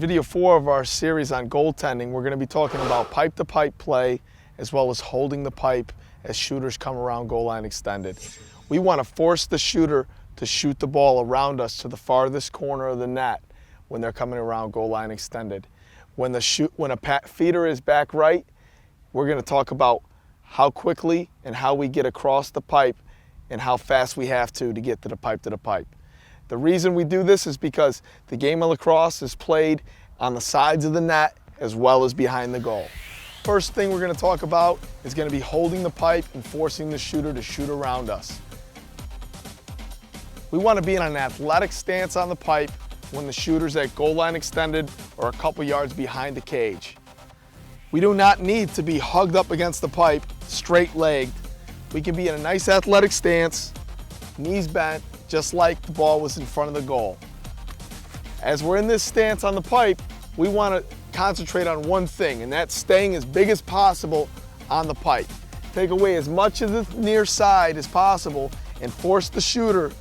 video 4 of our series on goaltending, we're going to be talking about pipe-to-pipe play as well as holding the pipe as shooters come around goal line extended. We want to force the shooter to shoot the ball around us to the farthest corner of the net when they're coming around goal line extended. When a feeder is back right, we're going to talk about how quickly and how we get across the pipe and how fast we have to get to the pipe to the pipe. The reason we do this is because the game of lacrosse is played on the sides of the net as well as behind the goal. First thing we're going to talk about is going to be holding the pipe and forcing the shooter to shoot around us. We want to be in an athletic stance on the pipe when the shooter's at goal line extended or a couple yards behind the cage. We do not need to be hugged up against the pipe, straight-legged. We can be in a nice athletic stance, knees bent, just like the ball was in front of the goal. As we're in this stance on the pipe, we want to concentrate on one thing, and that's staying as big as possible on the pipe. Take away as much of the near side as possible and force the shooter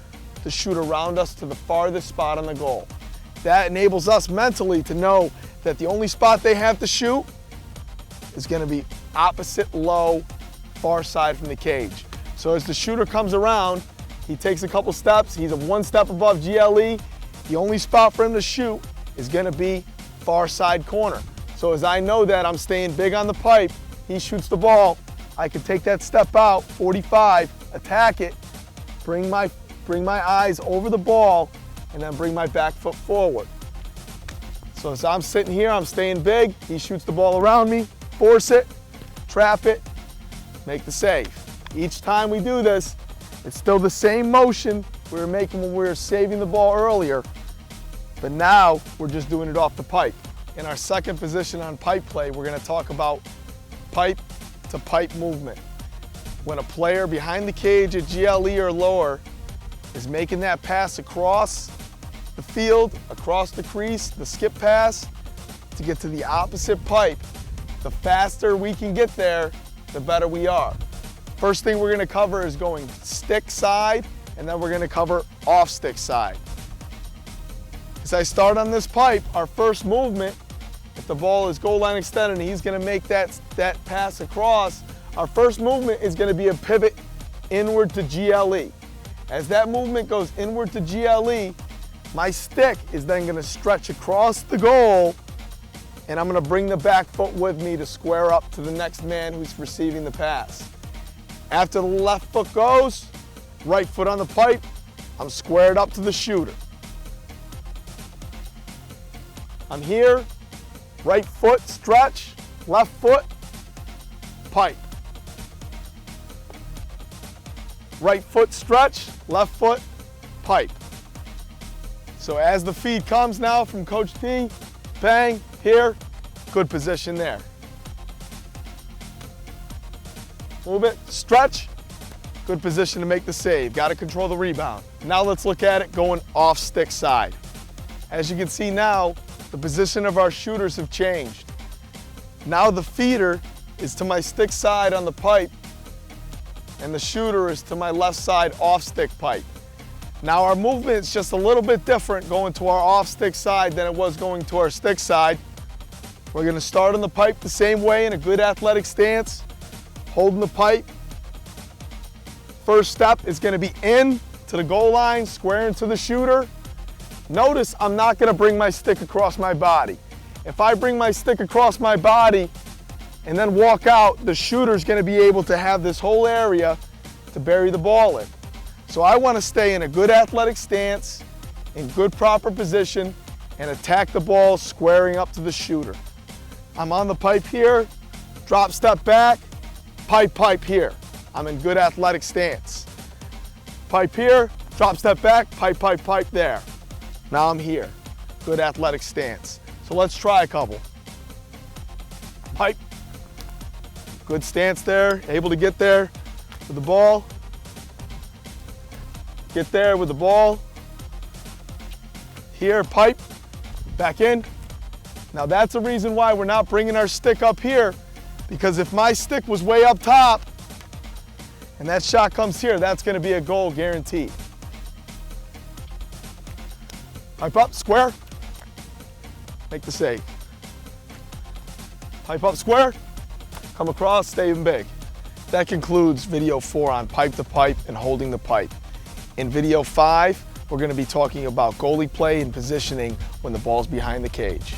to shoot around us to the farthest spot on the goal. That enables us mentally to know that the only spot they have to shoot is going to be opposite low, far side from the cage. So as the shooter comes around, he takes a couple steps, he's one step above GLE, the only spot for him to shoot is going to be far side corner. So as I know that I'm staying big on the pipe, he shoots the ball, I can take that step out, 45, attack it, bring my eyes over the ball, and then bring my back foot forward. So as I'm sitting here, I'm staying big, he shoots the ball around me, force it, trap it, make the save. Each time we do this, it's still the same motion we were making when we were saving the ball earlier, but now we're just doing it off the pipe. In our second position on pipe play, we're going to talk about pipe to pipe movement. When a player behind the cage at GLE or lower is making that pass across the field, across the crease, the skip pass, to get to the opposite pipe, the faster we can get there, the better we are. First thing we're going to cover is going stick side, and then we're going to cover off stick side. As I start on this pipe, our first movement, if the ball is goal line extended and he's going to make that pass across, our first movement is going to be a pivot inward to GLE. As that movement goes inward to GLE, my stick is then going to stretch across the goal, and I'm going to bring the back foot with me to square up to the next man who's receiving the pass. After the left foot goes, right foot on the pipe, I'm squared up to the shooter. I'm here, right foot stretch, left foot, pipe. Right foot stretch, left foot, pipe. So as the feed comes now from Coach D, bang, here, good position there. Move it, stretch, good position to make the save. Got to control the rebound. Now let's look at it going off stick side. As you can see now, the position of our shooters have changed. Now the feeder is to my stick side on the pipe, and the shooter is to my left side off stick pipe. Now our movement is just a little bit different going to our off stick side than it was going to our stick side. We're going to start on the pipe the same way in a good athletic stance, holding the pipe. First step is going to be in to the goal line, squaring to the shooter. Notice I'm not going to bring my stick across my body. If I bring my stick across my body and then walk out, the shooter's going to be able to have this whole area to bury the ball in. So I want to stay in a good athletic stance, in good proper position, and attack the ball squaring up to the shooter. I'm on the pipe here, drop step back, pipe here. I'm in good athletic stance. Pipe here, drop step back, pipe there. Now I'm here, good athletic stance. So let's try a couple. Pipe, good stance there, able to get there with the ball. Get there with the ball. Here, pipe, back in. Now that's the reason why we're not bringing our stick up here, because if my stick was way up top and that shot comes here, that's going to be a goal guaranteed. Pipe up, square. make the save. Pipe up square, come across, stay in big. That concludes video 4 on pipe to pipe and holding the pipe. In video 5, we're going to be talking about goalie play and positioning when the ball's behind the cage.